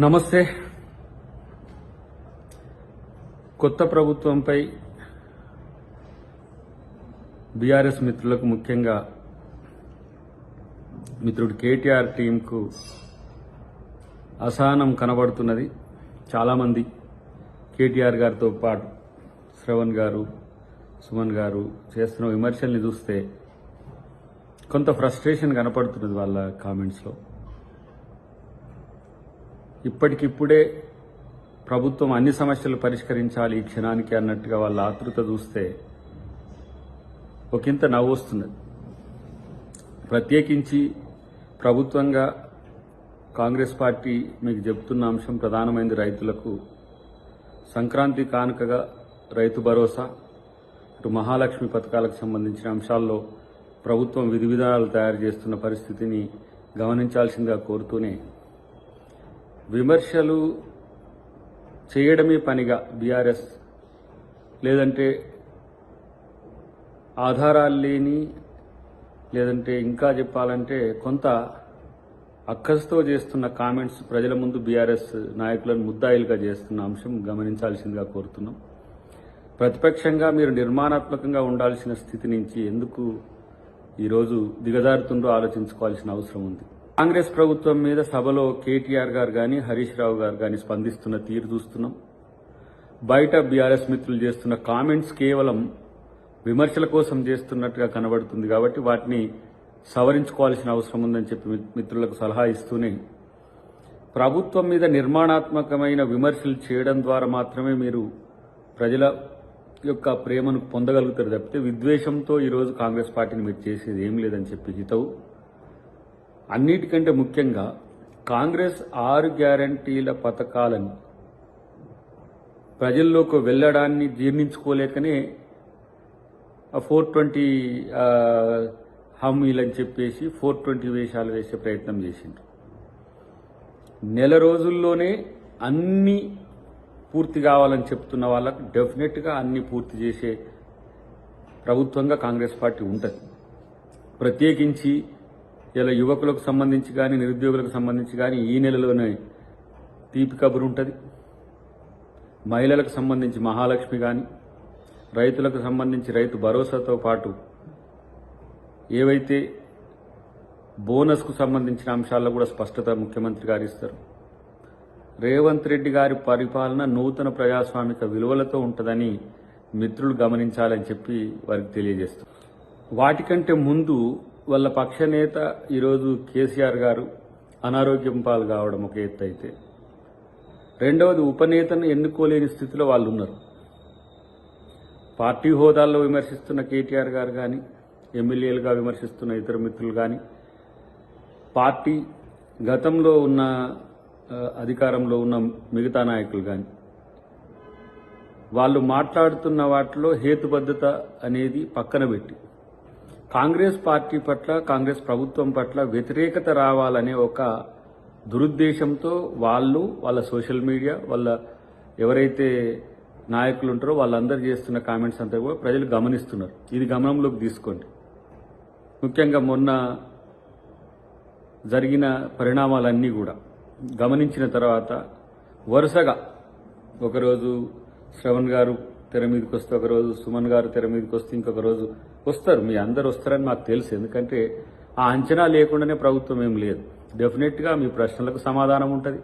నమస్తే. కొత్త ప్రభుత్వంపై బీఆర్ఎస్ మిత్రులకు, ముఖ్యంగా మిత్రుడు కేటీఆర్ టీంకు అసహనం కనబడుతున్నది. చాలామంది కేటీఆర్ గారితో పాటు శ్రవణ్ గారు, సుమన్ గారు చేస్తున్న విమర్శల్ని చూస్తే కొంత ఫ్రస్ట్రేషన్ కనపడుతున్నది వాళ్ళ కామెంట్స్లో. ఇప్పటికిప్పుడే ప్రభుత్వం అన్ని సమస్యలు పరిష్కరించాలి ఈ క్షణానికి అన్నట్టుగా వాళ్ళ ఆతృత చూస్తే ఒకంత నవ్వు వస్తున్నది. ప్రత్యేకించి ప్రభుత్వంగా కాంగ్రెస్ పార్టీ మీకు చెబుతున్న అంశం ప్రధానమైనది రైతులకు సంక్రాంతి కానుకగా రైతు భరోసా, ఇటు మహాలక్ష్మి పథకాలకు సంబంధించిన అంశాల్లో ప్రభుత్వం విధి విధానాలు తయారు చేస్తున్న పరిస్థితిని గమనించాల్సిందిగా కోరుతూనే, విమర్శలు చేయడమే పనిగా బీఆర్ఎస్, లేదంటే ఆధారాలు లేని, లేదంటే ఇంకా చెప్పాలంటే కొంత అక్కసుతో చేస్తున్న కామెంట్స్ ప్రజల ముందు బీఆర్ఎస్ నాయకులను ముద్దాయిలుగా చేస్తున్న అంశం గమనించాల్సిందిగా కోరుతున్నాం. ప్రతిపక్షంగా మీరు నిర్మాణాత్మకంగా ఉండాల్సిన స్థితి నుంచి ఎందుకు ఈరోజు దిగజారుతుండో ఆలోచించుకోవాల్సిన అవసరం ఉంది. కాంగ్రెస్ ప్రభుత్వం మీద సభలో కేటీఆర్ గారు కానీ, హరీష్ రావు గారు కానీ స్పందిస్తున్న తీరు చూస్తున్నాం. బయట బీఆర్ఎస్ మిత్రులు చేస్తున్న కామెంట్స్ కేవలం విమర్శల కోసం చేస్తున్నట్టుగా కనబడుతుంది. కాబట్టి వాటిని సవరించుకోవాల్సిన అవసరం ఉందని చెప్పి మిత్రులకు సలహా ఇస్తూనే, ప్రభుత్వం మీద నిర్మాణాత్మకమైన విమర్శలు చేయడం ద్వారా మాత్రమే మీరు ప్రజల యొక్క ప్రేమను పొందగలుగుతారు తప్పితే విద్వేషంతో ఈరోజు కాంగ్రెస్ పార్టీని మీరు చేసేది ఏం లేదని చెప్పి హితవు. అన్నిటికంటే ముఖ్యంగా కాంగ్రెస్ 6 గ్యారంటీల పథకాలను ప్రజల్లోకి వెళ్లడాన్ని జీర్ణించుకోలేకనే 420 హామీలని చెప్పేసి 420 వేషాలు వేసే ప్రయత్నం చేసిండ్రు. నెల రోజుల్లోనే అన్ని పూర్తి కావాలని చెప్తున్న వాళ్ళకు డెఫినెట్గా అన్ని పూర్తి చేసే ప్రభుత్వంగా కాంగ్రెస్ పార్టీ ఉంటుంది. ప్రత్యేకించి ఇలా యువకులకు సంబంధించి కానీ, నిరుద్యోగులకు సంబంధించి కానీ ఈ నెలలోనే తీపి కబురు ఉంటుంది. మహిళలకు సంబంధించి మహాలక్ష్మి కానీ, రైతులకు సంబంధించి రైతు భరోసాతో పాటు ఏవైతే బోనస్కు సంబంధించిన అంశాల్లో కూడా స్పష్టత ముఖ్యమంత్రి గారు ఇస్తారు. రేవంత్ రెడ్డి గారి పరిపాలన నూతన ప్రజాస్వామిక విలువలతో ఉంటుందని మిత్రులు గమనించాలని చెప్పి వారికి తెలియజేస్తారు. వాటికంటే ముందు వాళ్ళ పక్ష నేత ఈరోజు కేసీఆర్ గారు అనారోగ్యం పాలు కావడం ఒక ఎత్తు అయితే, రెండవది ఉపనేతను ఎన్నుకోలేని స్థితిలో వాళ్ళు ఉన్నారు. పార్టీ హోదాల్లో విమర్శిస్తున్న కేటీఆర్ గారు కానీ, ఎమ్మెల్యేలుగా విమర్శిస్తున్న ఇతర మిత్రులు కానీ, పార్టీ గతంలో ఉన్న అధికారంలో ఉన్న మిగతా నాయకులు కానీ, వాళ్ళు మాట్లాడుతున్న వాటిలో హేతుబద్ధత అనేది పక్కన పెట్టి కాంగ్రెస్ పార్టీ పట్ల, కాంగ్రెస్ ప్రభుత్వం పట్ల వ్యతిరేకత రావాలనే ఒక దురుద్దేశంతో వాళ్ళ సోషల్ మీడియా, వాళ్ళ ఎవరైతే నాయకులు ఉంటారో వాళ్ళందరూ చేస్తున్న కామెంట్స్ అంతా కూడా ప్రజలు గమనిస్తున్నారు. ఇది గమనంలోకి తీసుకోండి. ముఖ్యంగా మొన్న జరిగిన పరిణామాలన్నీ కూడా గమనించిన తర్వాత వరుసగా ఒకరోజు శ్రవణ్ గారు తెర మీదకి వస్తే, ఒకరోజు సుమన్ గారు తెర మీదకి వస్తే, ఇంకొక రోజు వస్తారు. మీ అందరు వస్తారని మాకు తెలుసు. ఎందుకంటే ఆ అంచనా లేకుండానే ప్రభుత్వం ఏం లేదు. డెఫినెట్గా మీ ప్రశ్నలకు సమాధానం ఉంటుంది.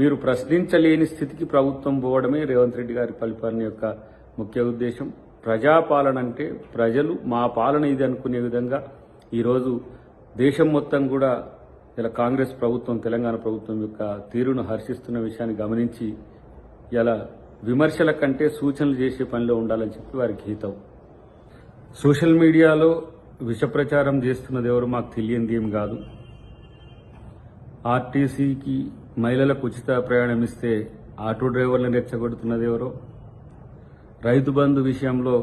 మీరు ప్రశ్నించలేని స్థితికి ప్రభుత్వం పోవడమే రేవంత్ రెడ్డి గారి పరిపాలన యొక్క ముఖ్య ఉద్దేశం. ప్రజాపాలన అంటే ప్రజలు మా పాలన ఇది అనుకునే విధంగా ఈరోజు దేశం మొత్తం కూడా ఇలా కాంగ్రెస్ ప్రభుత్వం, తెలంగాణ ప్రభుత్వం యొక్క తీరును హర్షిస్తున్న విషయాన్ని గమనించి ఇలా విమర్శల కంటే సూచనలు చేసే పనిలో ఉండాలని చెప్పి వారికి హితవు. సోషల్ మీడియాలో విష ప్రచారం చేస్తున్నది ఎవరు మాకు తెలియంది ఏం కాదు. ఆర్టీసీకి మహిళలకు ఉచిత ప్రయాణం ఇస్తే ఆటో డ్రైవర్లను రెచ్చగొడుతున్నది ఎవరో, రైతు బంధు విషయంలో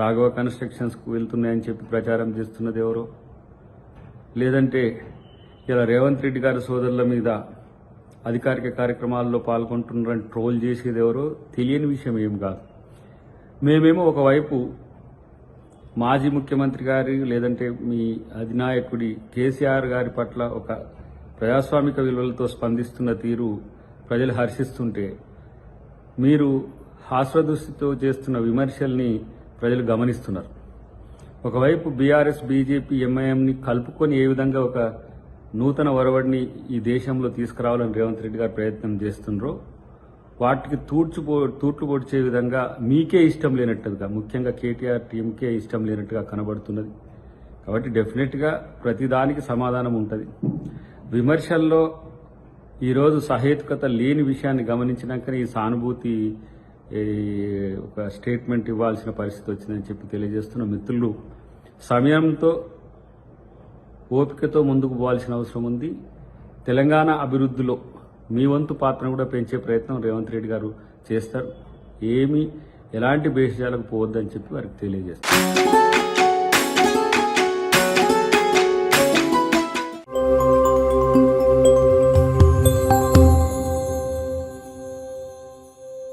రాఘవ కన్స్ట్రక్షన్స్కు వెళ్తున్నాయని చెప్పి ప్రచారం చేస్తున్నది ఎవరో, లేదంటే ఇలా రేవంత్ రెడ్డి గారి సోదరుల మీద అధికారిక కార్యక్రమాల్లో పాల్గొంటున్నారని ట్రోల్ చేసేది ఎవరో తెలియని విషయం ఏం కాదు. మేమేమో ఒకవైపు మాజీ ముఖ్యమంత్రి గారి లేదంటే మీ అధినాయకుడి కేసీఆర్ గారి పట్ల ఒక ప్రజాస్వామిక విలువలతో స్పందిస్తున్న తీరు ప్రజలు హర్షిస్తుంటే మీరు హాస్యదృష్టితో చేస్తున్న విమర్శల్ని ప్రజలు గమనిస్తున్నారు. ఒకవైపు బీఆర్ఎస్, బీజేపీ, ఎంఐఎంని కలుపుకొని ఏ విధంగా ఒక నూతన ఒరవడిని ఈ దేశంలో తీసుకురావాలని రేవంత్ రెడ్డి గారు ప్రయత్నం చేస్తున్నారో వాటికి తూట్లు పొడిచే విధంగా మీకే ఇష్టం లేనట్టుగా, ముఖ్యంగా కేటీఆర్ టీంకే ఇష్టం లేనట్టుగా కనబడుతున్నది. కాబట్టి డెఫినెట్గా ప్రతిదానికి సమాధానం ఉంటుంది. విమర్శల్లో ఈరోజు సహేతుకత లేని విషయాన్ని గమనించినాకనే ఈ సానుభూతి ఒక స్టేట్మెంట్ ఇవ్వాల్సిన పరిస్థితి వచ్చిందని చెప్పి తెలియజేస్తున్న మిత్రులు, సమయంతో ఓపికతో ముందుకు పోవాల్సిన అవసరం ఉంది. తెలంగాణ అభివృద్ధిలో మీ వంతు పాత్రను కూడా పెంచే ప్రయత్నం రేవంత్ రెడ్డి గారు చేస్తారు. ఎలాంటి భేషజాలకు పోవద్దని చెప్పి వారికి తెలియజేస్తారు.